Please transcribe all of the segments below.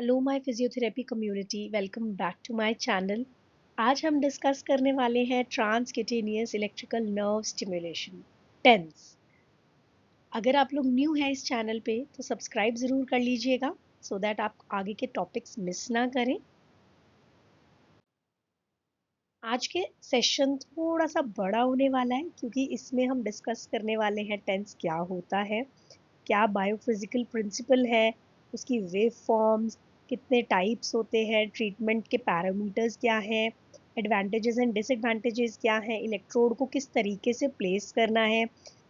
Hello my physiotherapy community, welcome back to my channel. आज हम discuss करने वाले हैं transcutaneous electrical nerve stimulation TENS. अगर आप लोग न्यू हैं इस चैनल पे तो सब्सक्राइब ज़रूर कर लीजिएगा सो दैट आप आगे के टॉपिक्स मिस ना करें। आज के सेशन थोड़ा सा बड़ा होने वाला है क्योंकि इसमें हम डिस्कस करने वाले हैं टेंस क्या होता है, क्या बायोफिजिकल प्रिंसिपल है, उसकी वेव फॉर्म्स, कितने टाइप्स होते हैं, ट्रीटमेंट के पैरामीटर्स क्या हैं, एडवांटेजेस एंड डिसएडवांटेजेस क्या हैं, इलेक्ट्रोड को किस तरीके से प्लेस करना है,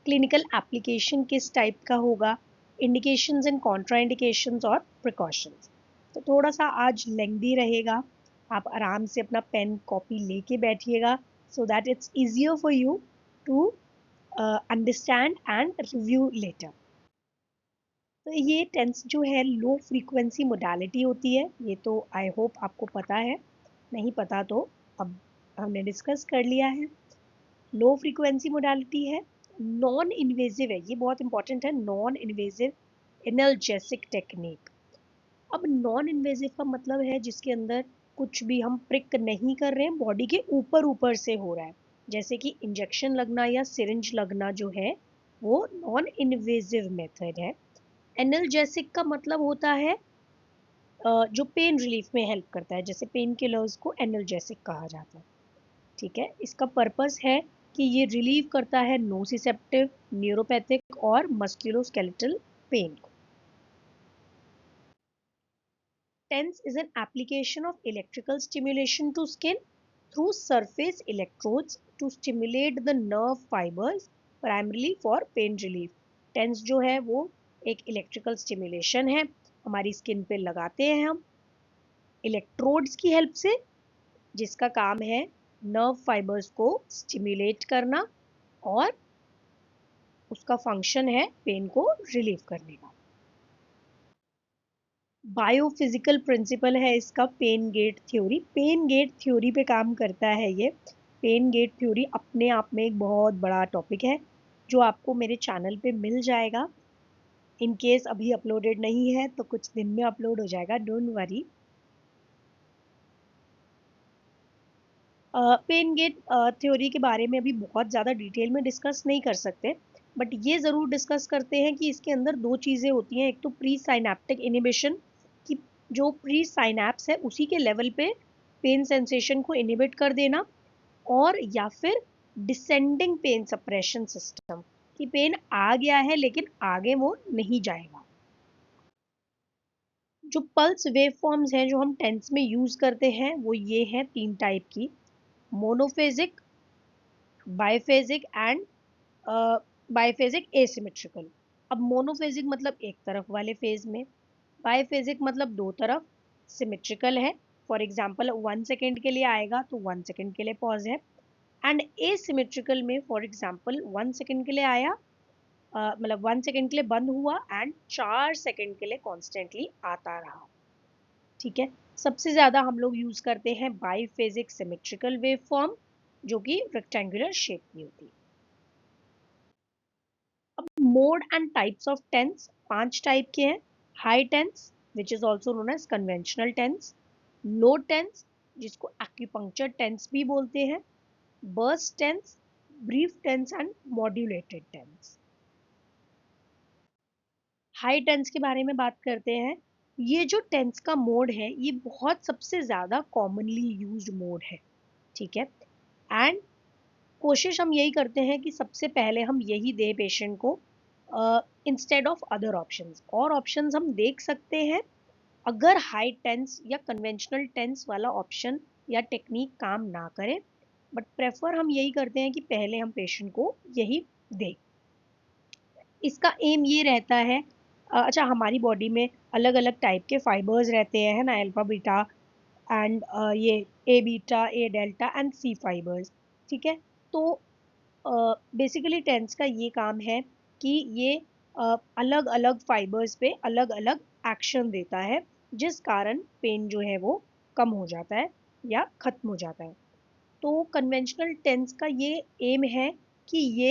क्लिनिकल एप्लीकेशन किस टाइप का होगा, इंडिकेशंस एंड कॉन्ट्राइंडिकेशंस और प्रिकॉशंस। तो थोड़ा सा आज लेंथी रहेगा, आप आराम से अपना पेन कॉपी लेके बैठिएगा so that it's easier for you to understand and review letter. तो ये टेंस जो है लो फ्रीक्वेंसी मोडालिटी होती है, ये तो आई होप आपको पता है, नहीं पता तो अब हमने डिस्कस कर लिया है। लो फ्रीक्वेंसी मोडालिटी है, नॉन इन्वेजिव है, ये बहुत इंपॉर्टेंट है, नॉन इन्वेजिव एनाल्जेसिक टेक्निक। अब नॉन इन्वेजिव का मतलब है जिसके अंदर कुछ भी हम प्रिक नहीं कर रहे हैं, बॉडी के ऊपर ऊपर से हो रहा है, जैसे कि इंजेक्शन लगना या सिरिंज लगना जो है वो नॉन इन्वेजिव मेथड है। एनाल्जेसिक का मतलब होता है जो पेन रिलीफ में हेल्प करता है, जैसे पेन किलर्स को एनाल्जेसिक कहा जाता है। ठीक है, इसका पर्पस है कि ये रिलीव करता है नोसिसेप्टिव, न्यूरोपैथिक और मस्कुलोस्केलेटल पेन को। TENS is an application of electrical stimulation to skin through surface electrodes to stimulate the nerve fibers primarily for pain relief. TENS जो है वो एक इलेक्ट्रिकल स्टिमुलेशन है, हमारी स्किन पे लगाते हैं हम इलेक्ट्रोड्स की हेल्प से, जिसका काम है नर्व फाइबर्स को स्टिमुलेट करना और उसका फंक्शन है पेन को रिलीव करने का। बायोफिजिकल प्रिंसिपल है इसका pain gate theory. Pain gate theory पे काम करता है ये। पेन गेट थ्योरी अपने आप में एक बहुत बड़ा टॉपिक है जो आपको मेरे चैनल पे मिल जाएगा। इन केस अभी अपलोडेड नहीं है तो कुछ दिन में अपलोड हो जाएगा, don't worry. Pain gate theory के बारे में अभी बहुत ज़्यादा डिटेल में डिस्कस नहीं कर सकते, बट ये ज़रूर डिस्कस करते हैं कि इसके अंदर दो चीज़ें होती हैं। एक तो प्री साइनेप्टिक इनिबिशन, कि जो प्री साइनैप्स है उसी के लेवल पे पेन सेंसेशन को इनिबिट कर देना, और या फिर डिसेंडिंग पेन सप्रेशन सिस्टम, कि पेन आ गया है लेकिन आगे वो नहीं जाएगा। जो पल्स वेव फॉर्म्स हैं जो हम टेंस में यूज़ करते हैं वो ये हैं तीन टाइप की: मोनोफेजिक, बाइफेजिक एंड बाइफेजिक एसिमेट्रिकल। अब मोनोफेजिक मतलब एक तरफ वाले फेज में, बाइफेजिक मतलब दो तरफ, सिमेट्रिकल है, फॉर एग्जांपल 1 सेकेंड के लिए आएगा तो 1 सेकेंड के लिए पॉज है, एंड एसिमेट्रिकल में फॉर एग्जांपल 1 सेकेंड के लिए आया, मतलब 1 सेकेंड के लिए बंद हुआ एंड 4 सेकेंड के लिए कॉन्स्टेंटली आता रहा। ठीक है, सबसे ज़्यादा हम लोग यूज़ करते हैं बाईफेजिक सिमेट्रिकल वेव फॉर्म जो कि रेक्टेंगुलर शेप की होती है। अब mode and types of TENS 5 type के हैं: high TENS which is also known as conventional TENS, low TENS जिसको एक्यूपंक्चर टेंस भी बोलते हैं, burst TENS, brief TENS and modulated TENS. High TENS के बारे में बात करते हैं। ये जो टेंस का मोड है ये बहुत सबसे ज़्यादा कॉमनली यूज्ड मोड है। ठीक है, एंड कोशिश हम यही करते हैं कि सबसे पहले हम यही दे पेशेंट को इंस्टेड ऑफ अदर ऑप्शंस। और ऑप्शंस हम देख सकते हैं अगर हाई टेंस या कन्वेंशनल टेंस वाला ऑप्शन या टेक्निक काम ना करे, बट प्रेफर हम यही करते हैं कि पहले हम पेशेंट को यही दें। इसका एम ये रहता है, अच्छा हमारी बॉडी में अलग अलग टाइप के फाइबर्स रहते हैं, है ना, अल्फा बीटा एंड ये A beta, A delta and C fibres. ठीक है, तो बेसिकली टेंस का ये काम है कि ये अलग अलग फाइबर्स पे अलग अलग एक्शन देता है, जिस कारण पेन जो है वो कम हो जाता है या ख़त्म हो जाता है। तो कन्वेंशनल टेंस का ये एम है कि ये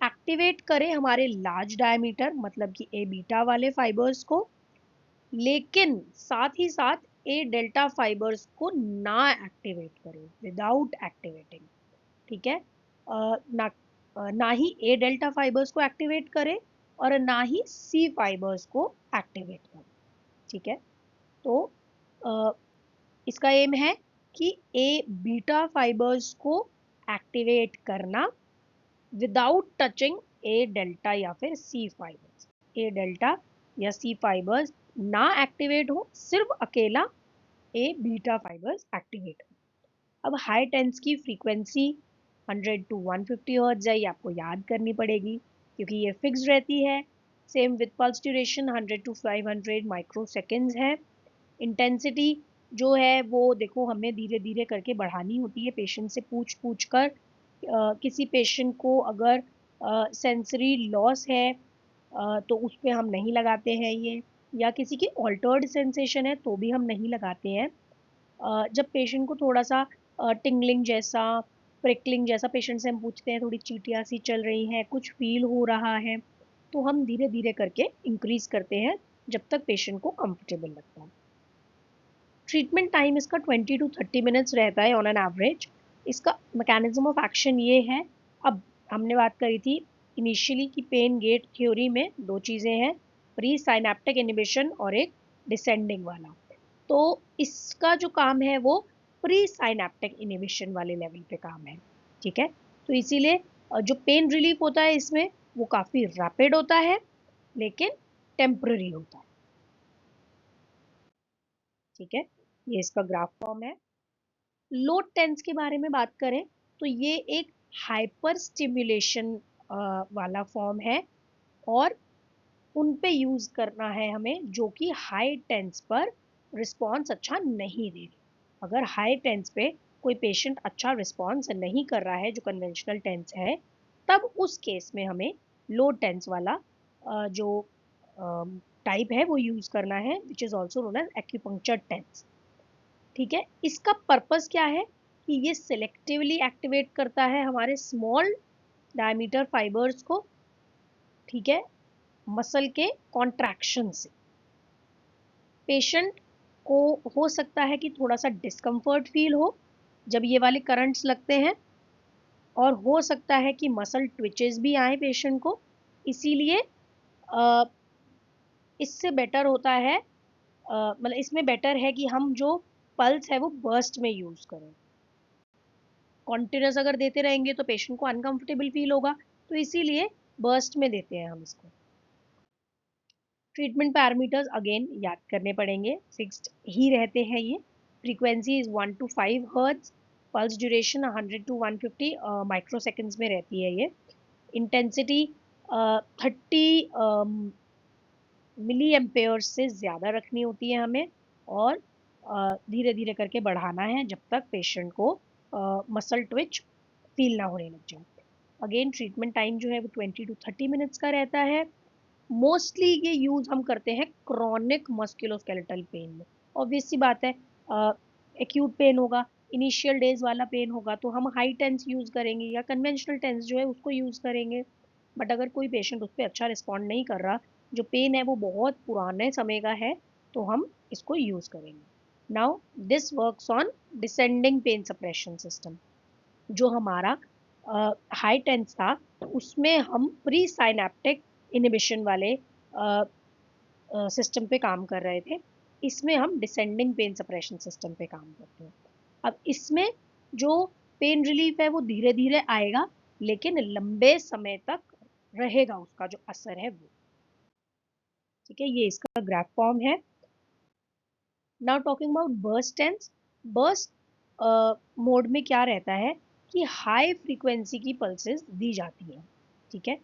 एक्टिवेट करे हमारे लार्ज डायमीटर मतलब कि ए बीटा वाले फाइबर्स को, लेकिन साथ ही साथ ए डेल्टा फाइबर्स को ना एक्टिवेट करे, विदाउट एक्टिवेटिंग। ठीक है, ना ना ही ए डेल्टा फाइबर्स को एक्टिवेट करे और ना ही सी फाइबर्स को एक्टिवेट करे। ठीक है, तो अ, इसका एम है कि ए बीटा फाइबर्स को एक्टिवेट करना विदाउट टचिंग ए डेल्टा या फिर सी फाइबर्स। ए डेल्टा या सी फाइबर्स ना एक्टिवेट हो, सिर्फ अकेला ए बीटा फाइबर्स एक्टिवेट हो। अब हाई टेंस की फ्रीक्वेंसी 100 टू 150 हर्ट्ज है, ये आपको याद करनी पड़ेगी क्योंकि ये फिक्स रहती है। Same with pulse duration 100 to 500 micro seconds है। इंटेंसिटी जो है वो देखो हमें धीरे धीरे करके बढ़ानी होती है, पेशेंट से पूछ पूछ कर। किसी पेशेंट को अगर सेंसरी लॉस है तो उस पर हम नहीं लगाते हैं ये, या किसी की ऑल्टर्ड सेंसेशन है तो भी हम नहीं लगाते हैं। जब पेशेंट को थोड़ा सा टिंगलिंग जैसा, प्रिकलिंग जैसा पेशेंट से हम पूछते हैं, थोड़ी चीटियाँ सी चल रही हैं, कुछ फील हो रहा है, तो हम धीरे धीरे करके इंक्रीज करते हैं जब तक पेशेंट को कंफर्टेबल लगता है। ट्रीटमेंट टाइम इसका 20 टू 30 मिनट्स रहता है ऑन एन एवरेज। इसका मैकेनिज्म ऑफ एक्शन ये है, अब हमने बात करी थी इनिशियली कि पेन गेट थ्योरी में दो चीज़ें हैं, प्री साइनेप्टिक इनिबिशन और एक डिसेंडिंग वाला। तो इसका जो काम है वो प्री साइनेप्टिक इनिबिशन वाले लेवल पे काम है। ठीक है, तो इसीलिए जो पेन रिलीफ होता है इसमें वो काफ़ी रैपिड होता है, लेकिन टेम्पररी होता है। ठीक है, ये इसका ग्राफ फॉर्म है। लोड टेंस के बारे में बात करें तो ये एक हाइपर स्टिमुलेशन वाला फॉर्म है, और उन पे यूज करना है हमें जो कि हाई टेंस पर रिस्पॉन्स अच्छा नहीं दे रही। अगर हाई टेंस पे कोई पेशेंट अच्छा रिस्पॉन्स नहीं कर रहा है जो कन्वेंशनल टेंस है, तब उस केस में हमें लो टेंस वाला जो टाइप है वो यूज करना है, which is also known as acupuncture TENS. ठीक है, इसका पर्पस क्या है कि ये सिलेक्टिवली एक्टिवेट करता है हमारे स्मॉल डायमीटर फाइबर्स को। ठीक है, मसल के कॉन्ट्रैक्शन से पेशेंट को हो सकता है कि थोड़ा सा डिस्कम्फर्ट फील हो जब ये वाले करंट्स लगते हैं, और हो सकता है कि मसल ट्विचेस भी आए पेशेंट को। इसीलिए इससे बेटर होता है, मतलब इसमें बेटर है कि हम जो पल्स है वो बर्स्ट में यूज करें। कॉन्टिन्यूस अगर देते रहेंगे तो पेशेंट को अनकंफर्टेबल फील होगा, तो इसीलिए बर्स्ट में देते हैं हम इसको। ट्रीटमेंट पैरामीटर्स अगेन याद करने पड़ेंगे, फिक्स्ड ही रहते हैं ये। Frequency is 1 to 5 hertz, pulse duration 100 to 150 micro seconds में रहती है ये। इंटेंसिटी 30 मिली एम्पेयर्स से ज़्यादा रखनी होती है हमें, और धीरे धीरे करके बढ़ाना है जब तक पेशेंट को मसल ट्विच फील ना होने लग जाए। अगेन ट्रीटमेंट टाइम जो है वो 20 टू 30 मिनट्स का रहता है। मोस्टली ये यूज हम करते हैं क्रॉनिक मस्कुलोस्केलेटल पेन में। ऑब्वियस सी बात है, एक्यूट पेन होगा, इनिशियल डेज वाला पेन होगा तो हम हाई टेंस यूज करेंगे या कन्वेंशनल टेंस जो है उसको यूज करेंगे। बट अगर कोई पेशेंट उस पर अच्छा रिस्पॉन्ड नहीं कर रहा, जो पेन है वो बहुत पुराने समय का है, तो हम इसको यूज करेंगे। Now this works on descending pain suppression system. जो हमारा हाई टेंस था उसमें हम प्री साइनेप्टिक इनिबिशन वाले सिस्टम पे काम कर रहे थे, इसमें हम डिसेंडिंग पेन सप्रेशन सिस्टम पे काम करते हैं। अब इसमें जो पेन रिलीफ है वो धीरे धीरे आएगा, लेकिन लंबे समय तक रहेगा उसका जो असर है वो। ठीक है, ये इसका ग्राफ फॉर्म है। Now talking about burst TENS. Burst mode में क्या रहता है कि हाई फ्रीक्वेंसी की पल्सेस दी जाती हैं। ठीक है,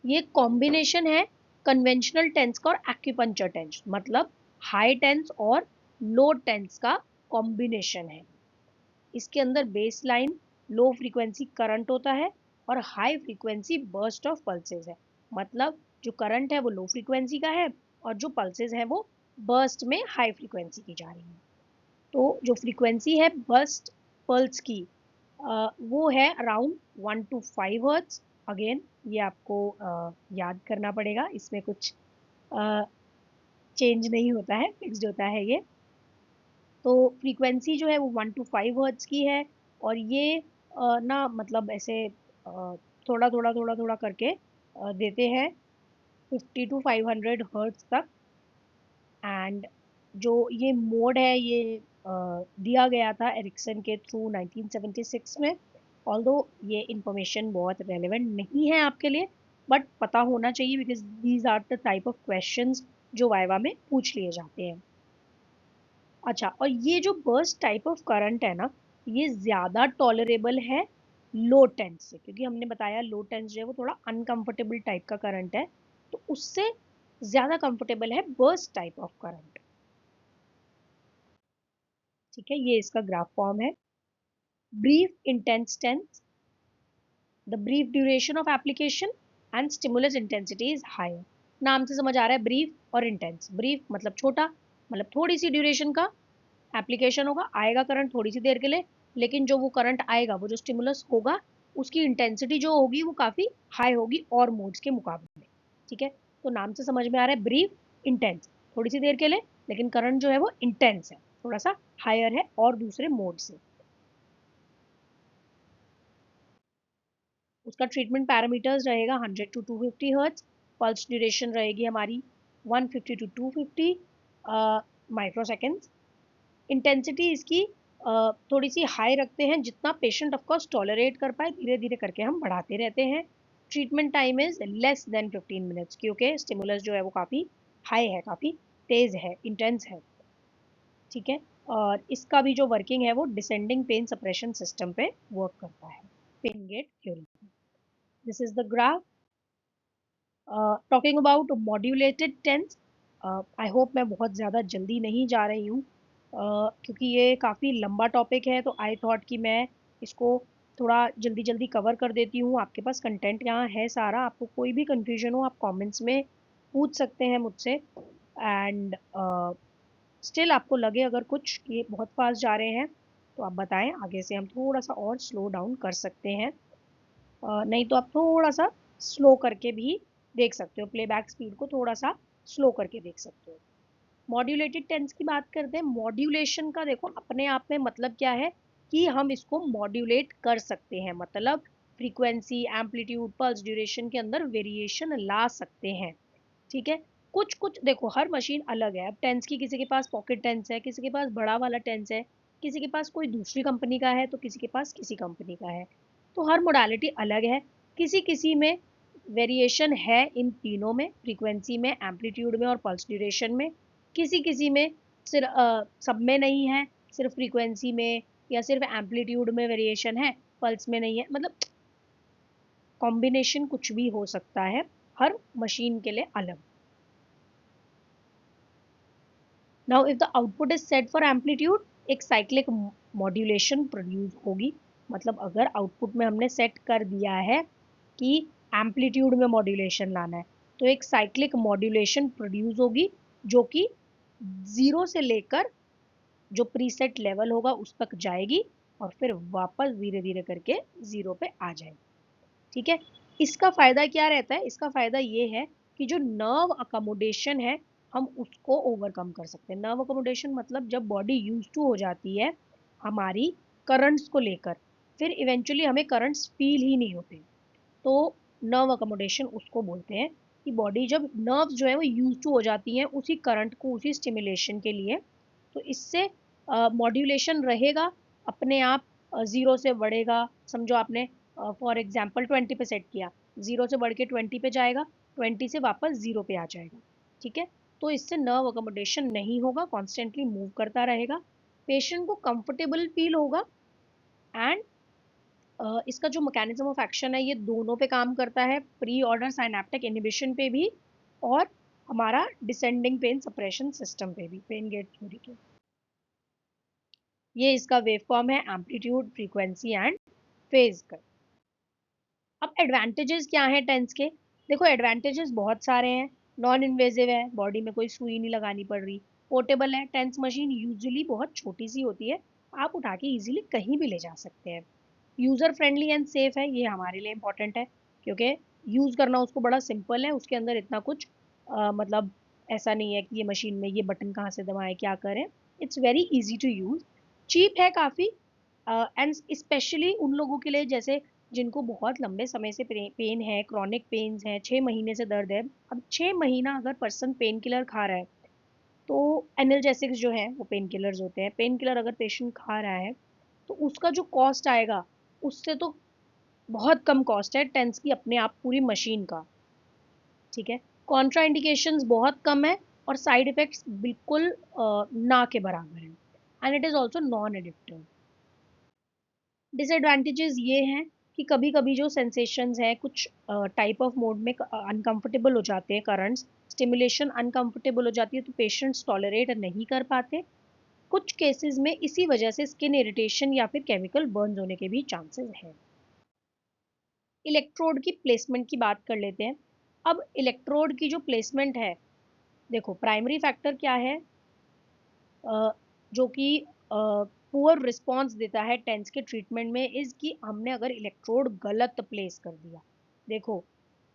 ये कॉम्बिनेशन है कन्वेंशनल टेंस का और एक्यूपंक्चर टेंस, मतलब हाई टेंस और लो टेंस का कॉम्बिनेशन है। इसके अंदर base line low frequency current होता है और high frequency burst of pulses है, मतलब जो करंट है वो लो फ्रीक्वेंसी का है और जो पल्सेस है वो बर्स्ट में हाई फ्रीक्वेंसी की जा रही है। तो जो फ्रीक्वेंसी है बर्स्ट पल्स की वो है अराउंड 1 टू 5 हर्ट्ज। अगेन ये आपको याद करना पड़ेगा, इसमें कुछ चेंज नहीं होता है, फिक्स्ड होता है ये। तो फ्रीक्वेंसी जो है वो 1 to 5 हर्ट्ज की है, और ये ना मतलब ऐसे थोड़ा थोड़ा थोड़ा थोड़ा करके देते हैं 50 to 500 हर्ट्ज तक। एंड जो ये मोड है ये दिया गया था एरिक्सन के थ्रू 1976 में। ऑल्दो ये इंफॉर्मेशन बहुत रेलेवेंट नहीं है आपके लिए, बट पता होना चाहिए because these are the type of questions जो वाइवा में पूछ लिए जाते हैं। अच्छा, और ये जो बर्स्ट टाइप ऑफ करंट है ना, ये ज्यादा टॉलरेबल है लो टेंस से, क्योंकि हमने बताया लो टेंस जो है वो थोड़ा अनकंफर्टेबल टाइप का करंट है, तो उससे ज्यादा कंफर्टेबल है बर्स्ट टाइप ऑफ करंट। ठीक है, ये इसका ग्राफ फॉर्म है। Brief intense TENS, the brief duration of application and stimulus intensity is higher. नाम से समझ आ रहा है ब्रीफ और इंटेंस। ब्रीफ मतलब छोटा, मतलब थोड़ी सी ड्यूरेशन का एप्लीकेशन होगा, आएगा करंट थोड़ी सी देर के लिए, लेकिन जो वो करंट आएगा, वो जो स्टिमुलस होगा, उसकी इंटेंसिटी जो होगी वो काफी हाई होगी और मोड्स के मुकाबले। ठीक है, तो नाम से समझ में आ रहा है ब्रीफ इंटेंस, थोड़ी सी देर के लिए, लेकिन करंट जो है वो इंटेंस है, थोड़ा सा हायर है और दूसरे मोड से। उसका ट्रीटमेंट पैरामीटर्स रहेगा 100 to 250 हर्ट्ज। पल्स ड्यूरेशन रहेगी हमारी 150 to 250 माइक्रोसेकेंड्स। इंटेंसिटी इसकी थोड़ी सी हाई रखते हैं, जितना पेशेंट ऑफकोर्स टॉलरेट कर पाए, धीरे धीरे करके हम बढ़ाते रहते हैं। Treatment time is less than 15 minutes, क्योंकि स्टिमुलस जो है वो काफ़ी हाई है, काफ़ी तेज है, इंटेंस है। ठीक है, और इसका भी जो वर्किंग है वो डिसेंडिंग पेन सप्रेशन सिस्टम पे वर्क करता है, pain gate theory. This is the graph talking about modulated TENS. I hope मैं बहुत ज़्यादा जल्दी नहीं जा रही हूँ, क्योंकि ये काफ़ी लंबा टॉपिक है, तो आई थॉट कि मैं इसको थोड़ा जल्दी जल्दी कवर कर देती हूँ। आपके पास कंटेंट यहाँ है सारा, आपको कोई भी कंफ्यूजन हो आप कमेंट्स में पूछ सकते हैं मुझसे। एंड स्टिल आपको लगे अगर कुछ ये बहुत फास्ट जा रहे हैं, तो आप बताएं, आगे से हम थोड़ा सा और स्लो डाउन कर सकते हैं। नहीं तो आप थोड़ा सा स्लो करके भी देख सकते हो, प्लेबैक स्पीड को थोड़ा सा स्लो करके देख सकते हो। मॉड्यूलेटेड टेंस की बात करते हैं। मॉड्यूलेशन का देखो अपने आप में मतलब क्या है, कि हम इसको मॉड्यूलेट कर सकते हैं, मतलब फ्रीक्वेंसी, एम्पलीट्यूड, पल्स ड्यूरेशन के अंदर वेरिएशन ला सकते हैं। ठीक है, कुछ कुछ देखो हर मशीन अलग है। अब टेंस की किसी के पास पॉकेट टेंस है, किसी के पास बड़ा वाला टेंस है, किसी के पास कोई दूसरी कंपनी का है, तो किसी के पास किसी कंपनी का है, तो हर मोडालिटी अलग है। किसी किसी में वेरिएशन है इन तीनों में, फ्रीक्वेंसी में, एम्पलीट्यूड में और पल्स ड्यूरेशन में। किसी किसी में सिर्फ सब में नहीं है, सिर्फ फ्रीक्वेंसी में या सिर्फ एम्पलीट्यूड में वेरिएशन है, पल्स में नहीं है, मतलब कॉम्बिनेशन कुछ भी हो सकता है, हर मशीन के लिए अलग। Now if the output is set for amplitude, एक साइक्लिक मॉड्यूलेशन प्रोड्यूस होगी। मतलब अगर आउटपुट में हमने सेट कर दिया है कि एम्पलीट्यूड में मॉड्यूलेशन लाना है, तो एक साइक्लिक मॉड्यूलेशन प्रोड्यूस होगी, जो कि जीरो से लेकर जो प्रीसेट लेवल होगा उस तक जाएगी, और फिर वापस धीरे धीरे करके जीरो पे आ जाएगी। ठीक है, इसका फायदा क्या रहता है, इसका फायदा ये है कि जो नर्व अकोमोडेशन है, हम उसको ओवरकम कर सकते हैं। नर्व अकोमोडेशन मतलब जब बॉडी यूज टू हो जाती है हमारी करंट्स को लेकर, फिर इवेंचुअली हमें करंट्स फील ही नहीं होते, तो नर्व अकोमोडेशन उसको बोलते हैं। कि बॉडी जब नर्व्स जो है वो यूज टू हो जाती हैं उसी करंट को, उसी स्टिमुलेशन के लिए, तो इससे मॉड्यूलेशन रहेगा, अपने आप जीरो से बढ़ेगा। समझो आपने फॉर एग्जांपल 20 पे सेट किया, जीरो से बढ़ के 20 पे जाएगा, 20 से वापस जीरो पे आ जाएगा। ठीक है, तो इससे नर्व अकोमोडेशन नहीं होगा, कॉन्स्टेंटली मूव करता रहेगा, पेशेंट को कंफर्टेबल फील होगा। एंड इसका जो मैकेनिज्म ऑफ एक्शन है ये दोनों पे काम करता है, प्री ऑर्डर साइनेप्टिक इनहिबिशन पे भी और हमारा डिसेंडिंग पेन सप्रेशन सिस्टम पे भी, पेन गेट थ्योरी के। ये इसका वेव फॉर्म है, एम्पलीट्यूड, फ्रीक्वेंसी एंड फेज का। अब एडवांटेजेस क्या हैं टेंस के? देखो एडवांटेजेस बहुत सारे हैं। नॉन इन्वेजिव है, बॉडी में कोई सुई नहीं लगानी पड़ रही। पोर्टेबल है, टेंस मशीन यूजुअली बहुत छोटी सी होती है, आप उठा के इजीली कहीं भी ले जा सकते हैं। यूज़र फ्रेंडली एंड सेफ है, ये हमारे लिए इम्पोर्टेंट है, क्योंकि यूज़ करना उसको बड़ा सिंपल है, उसके अंदर इतना कुछ मतलब ऐसा नहीं है कि ये मशीन में ये बटन कहाँ से दबाएं क्या करें। It's very easy to use, cheap है काफ़ी, एंड स्पेशली उन लोगों के लिए जैसे जिनको बहुत लंबे समय से पेन है, क्रॉनिक पेन्स हैं, 6 महीने से दर्द है। अब 6 महीना अगर पर्सन पेन किलर खा रहा है, तो एनाल्जेसिक्स जो है वो पेन किलर्स होते हैं, पेन किलर अगर पेशेंट खा रहा है तो उसका जो कॉस्ट आएगा उससे तो बहुत कम कॉस्ट है टेंस की अपने आप पूरी मशीन का। ठीक है, कॉन्ट्रा इंडिकेशंस बहुत कम है और साइड इफेक्ट्स बिल्कुल ना के बराबर है, and it is also non addictive. Disadvantages ये हैं कि कभी कभी जो सेंसेशंस हैं कुछ टाइप ऑफ मोड में अनकंफर्टेबल हो जाते हैं, करंट्स स्टिमुलेशन अनकंफर्टेबल हो जाती है तो पेशेंट्स टॉलरेट नहीं कर पाते। कुछ केसेस में इसी वजह से स्किन इरिटेशन या फिर केमिकल बर्न्स होने के भी चांसेस हैं। इलेक्ट्रोड की प्लेसमेंट की बात कर लेते हैं। अब इलेक्ट्रोड की जो प्लेसमेंट है, देखो प्राइमरी फैक्टर क्या है जो कि पुअर रिस्पॉन्स देता है टेंस के ट्रीटमेंट में, इज कि हमने अगर इलेक्ट्रोड गलत प्लेस कर दिया। देखो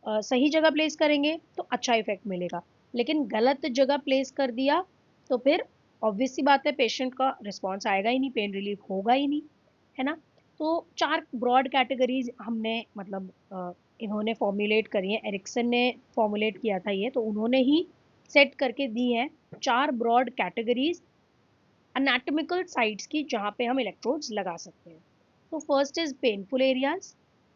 सही जगह प्लेस करेंगे तो अच्छा इफेक्ट मिलेगा, लेकिन गलत जगह प्लेस कर दिया तो फिर ऑब्वियस सी बात है पेशेंट का रिस्पॉन्स आएगा ही नहीं, पेन रिलीफ होगा ही नहीं, है ना। तो 4 ब्रॉड कैटेगरीज हमने मतलब इन्होंने फॉर्मुलेट करी है, एरिक्सन ने फॉर्मुलेट किया था ये, तो उन्होंने ही सेट करके दी है 4 ब्रॉड कैटेगरीज anatomical sites की जहाँ पे हम इलेक्ट्रोड्स लगा सकते हैं। तो first is painful areas,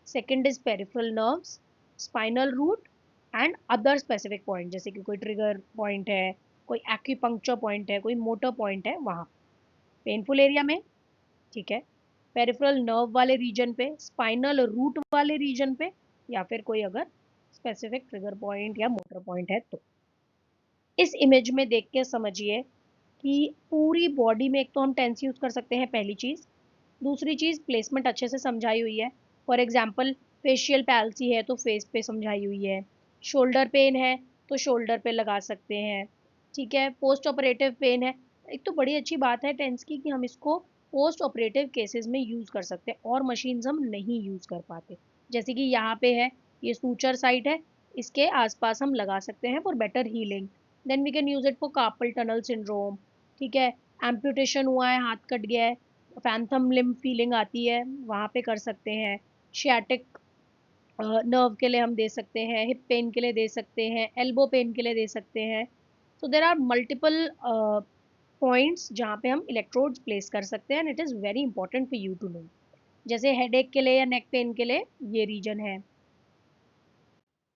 second is peripheral nerves, spinal root and other specific point, जैसे कि कोई ट्रिगर पॉइंट है, कोई एक्यूपंक्चर पॉइंट है, कोई मोटर पॉइंट है वहाँ पेनफुल एरिया में। ठीक है, पेरिफेरल नर्व वाले रीजन पे, स्पाइनल रूट वाले रीजन पे, या फिर कोई अगर स्पेसिफिक ट्रिगर पॉइंट या मोटर पॉइंट है तो। इस इमेज में देख के समझिए कि पूरी बॉडी में एक तो हम टेंस यूज कर सकते हैं पहली चीज, दूसरी चीज प्लेसमेंट अच्छे से समझाई हुई है। फॉर एग्जाम्पल फेशियल पैल्सी है तो फेस पे समझाई हुई है, शोल्डर पेन है तो शोल्डर पे लगा सकते हैं। ठीक है, पोस्ट ऑपरेटिव पेन है, एक तो बड़ी अच्छी बात है टेंस की कि हम इसको पोस्ट ऑपरेटिव केसेस में यूज कर सकते हैं और मशीन्स हम नहीं यूज कर पाते। जैसे कि यहाँ पे है, ये सूचर साइट है, इसके आसपास हम लगा सकते हैं for better healing. Then we can use it for carpal tunnel syndrome. ठीक है, एम्पुटेशन हुआ है, हाथ कट गया है, फैंथम लिम्ब फीलिंग आती है, वहाँ पे कर सकते हैं। शियाटिक नर्व के लिए हम दे सकते हैं, हिप पेन के लिए दे सकते हैं, एल्बो पेन के लिए दे सकते हैं। So there are multiple points जहाँ पे हम इलेक्ट्रोड्स प्लेस कर सकते हैं, and it is very important for you to know. जैसे हेडेक के लिए या नेक पेन के लिए ये रीजन है।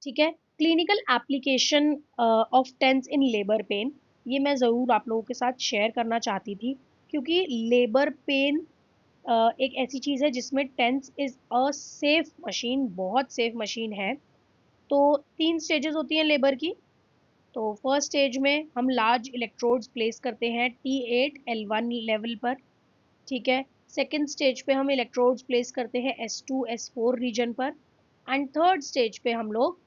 ठीक है, clinical application of TENS in labour pain, ये मैं ज़रूर आप लोगों के साथ शेयर करना चाहती थी, क्योंकि लेबर पेन एक ऐसी चीज़ है जिसमें TENS is a safe machine, बहुत सेफ मशीन है। तो 3 स्टेजेस होती हैं लेबर की। तो फर्स्ट स्टेज में हम लार्ज इलेक्ट्रोड्स प्लेस करते हैं T8 L1 लेवल पर। ठीक है, सेकेंड स्टेज पे हम इलेक्ट्रोड्स प्लेस करते हैं S2 S4 रीजन पर, एंड थर्ड स्टेज पे हम लोग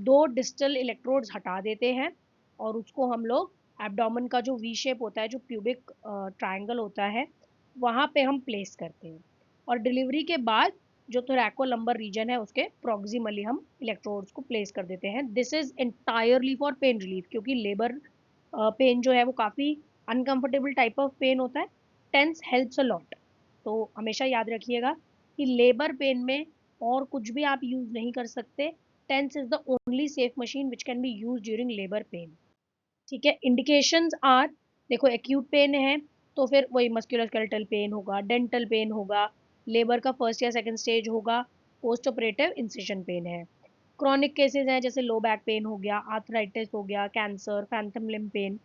2 डिस्टल इलेक्ट्रोड्स हटा देते हैं और उसको हम लोग एब्डोमेन का जो वी शेप होता है, जो प्यूबिक ट्रायंगल होता है, वहाँ पे हम प्लेस करते हैं। और डिलीवरी के बाद जो थोरैको लंबर रीजन है उसके प्रॉक्सिमली हम इलेक्ट्रोड्स को प्लेस कर देते हैं। This is entirely for pain relief, क्योंकि लेबर पेन जो है वो काफ़ी अनकंफर्टेबल टाइप ऑफ पेन होता है। TENS helps a lot. तो हमेशा याद रखिएगा कि लेबर पेन में और कुछ भी आप यूज नहीं कर सकते। TENS is the only safe machine which can be use during labour pain. ठीक है, इंडिकेशंस आर, देखो एक्यूट पेन है तो फिर वही मस्कुलोस्केलेटल पेन होगा, डेंटल पेन होगा, लेबर का फर्स्ट या सेकंड स्टेज होगा, पोस्ट ऑपरेटिव इंसिशन पेन है। क्रॉनिक केसेस हैं जैसे लो बैक पेन हो गया, आर्थराइटिस हो गया, कैंसर, फैंथम लिम्ब पेन,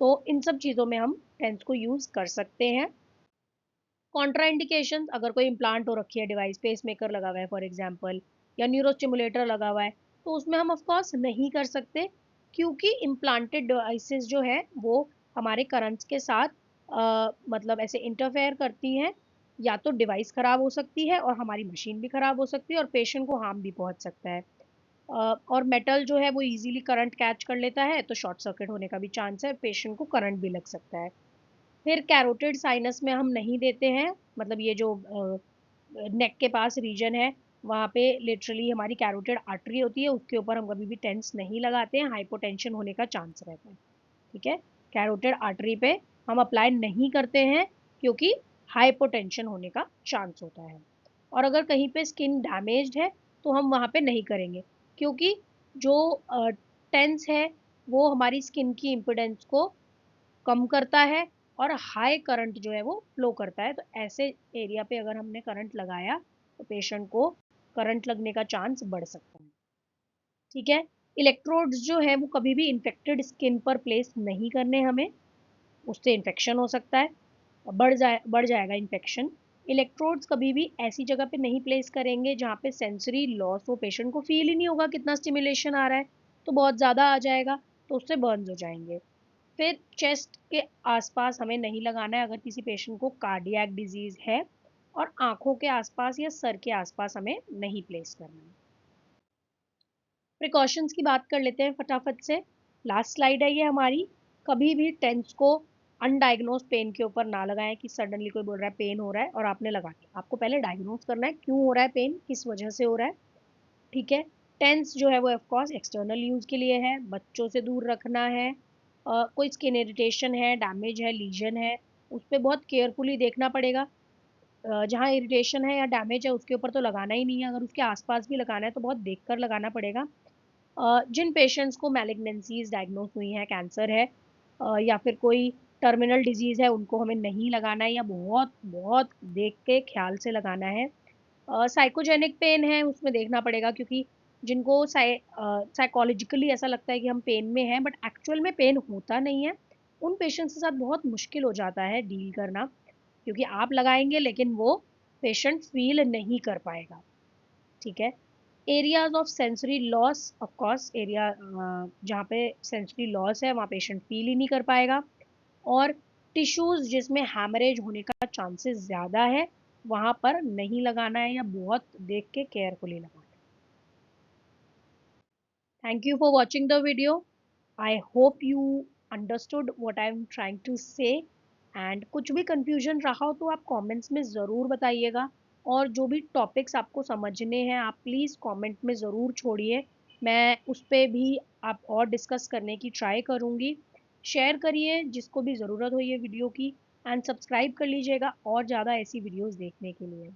तो इन सब चीज़ों में हम टेंस को यूज कर सकते हैं। कॉन्ट्रा इंडिकेशन, अगर कोई इम्प्लांट हो रखी है डिवाइस, पेस मेकर लगा हुआ है फॉर एग्जाम्पल, या न्यूरोस्टिमुलेटर लगा हुआ है, तो उसमें हम ऑफकोर्स नहीं कर सकते, क्योंकि इम्प्लांटेड डिवाइसेस जो है वो हमारे करंट्स के साथ मतलब ऐसे इंटरफेयर करती हैं, या तो डिवाइस खराब हो सकती है और हमारी मशीन भी खराब हो सकती है और पेशेंट को हार्म भी पहुंच सकता है। और मेटल जो है वो इजीली करंट कैच कर लेता है तो शॉर्ट सर्किट होने का भी चांस है, पेशेंट को करंट भी लग सकता है। फिर कैरोटिड साइनस में हम नहीं देते हैं, मतलब ये जो नेक के पास रीजन है, वहाँ पे लिटरली हमारी कैरोटिड आर्टरी होती है, उसके ऊपर हम कभी भी टेंस नहीं लगाते हैं, हाइपोटेंशन होने का चांस रहता है। ठीक है, कैरोटिड आर्टरी पे हम अप्लाई नहीं करते हैं क्योंकि हाइपोटेंशन होने का चांस होता है। और अगर कहीं पे स्किन डैमेज्ड है तो हम वहाँ पे नहीं करेंगे, क्योंकि जो टेंस है वो हमारी स्किन की इम्पिडेंस को कम करता है और हाई करंट जो है वो फ्लो करता है। तो ऐसे एरिया पे अगर हमने करंट लगाया तो पेशेंट को करंट लगने का चांस बढ़ सकता है। ठीक है, इलेक्ट्रोड्स जो है वो कभी भी इन्फेक्टेड स्किन पर प्लेस नहीं करने हमें, उससे इन्फेक्शन हो सकता है, बढ़ जाएगा इन्फेक्शन। इलेक्ट्रोड्स कभी भी ऐसी जगह पे नहीं प्लेस करेंगे जहाँ पे सेंसरी लॉस हो, पेशेंट को फील ही नहीं होगा कितना स्टिमुलेशन आ रहा है, तो बहुत ज़्यादा आ जाएगा तो उससे बर्न्स हो जाएंगे। फिर चेस्ट के आसपास हमें नहीं लगाना है अगर किसी पेशेंट को कार्डियक डिजीज है, और आंखों के आसपास या सर के आसपास हमें नहीं प्लेस करना है। प्रिकॉशंस की बात कर लेते हैं फटाफट से। लास्ट स्लाइड है ये हमारी। कभी भी टेंस को अनडायग्नोज पेन के ऊपर ना लगाएं कि सडनली कोई बोल रहा है पेन हो रहा है और आपने लगा दिया। आपको पहले डायग्नोज करना है क्यों हो रहा है पेन, किस वजह से हो रहा है। ठीक है, टेंस जो है वो ऑफकोर्स एक्सटर्नल यूज के लिए है, बच्चों से दूर रखना है। कोई स्किन इरिटेशन है, डैमेज है, लीजन है, उस पर बहुत केयरफुली देखना पड़ेगा। जहाँ इरिटेशन है या डैमेज है उसके ऊपर तो लगाना ही नहीं है, अगर उसके आसपास भी लगाना है तो बहुत देख कर लगाना पड़ेगा। जिन पेशेंट्स को मैलिग्नेंसीज डायग्नोज हुई हैं, कैंसर है या फिर कोई टर्मिनल डिजीज है, उनको हमें नहीं लगाना है या बहुत बहुत देख के ख्याल से लगाना है। साइकोजेनिक पेन है उसमें देखना पड़ेगा, क्योंकि जिनको साइकोलॉजिकली ऐसा लगता है कि हम पेन में हैं बट एक्चुअल में पेन होता नहीं है, उन पेशेंट्स के साथ बहुत मुश्किल हो जाता है डील करना, क्योंकि आप लगाएंगे लेकिन वो पेशेंट फील नहीं कर पाएगा। ठीक है, areas of sensory loss, of course area जहाँ पे सेंसरी लॉस है वहाँ पेशेंट फील ही नहीं कर पाएगा। और टिश्यूज जिसमें हैमरेज होने का चांसेस ज़्यादा है वहाँ पर नहीं लगाना है या बहुत देख के केयरफुली लगाना है। Thank you for watching the video. I hope you understood what I am trying to say, and कुछ भी कंफ्यूजन रहा हो तो आप कमेंट्स में ज़रूर बताइएगा। और जो भी टॉपिक्स आपको समझने हैं आप प्लीज़ कमेंट में ज़रूर छोड़िए, मैं उस पर भी आप और डिस्कस करने की ट्राई करूँगी। शेयर करिए जिसको भी ज़रूरत हो ये वीडियो की, एंड सब्सक्राइब कर लीजिएगा और ज़्यादा ऐसी वीडियोज़ देखने के लिए।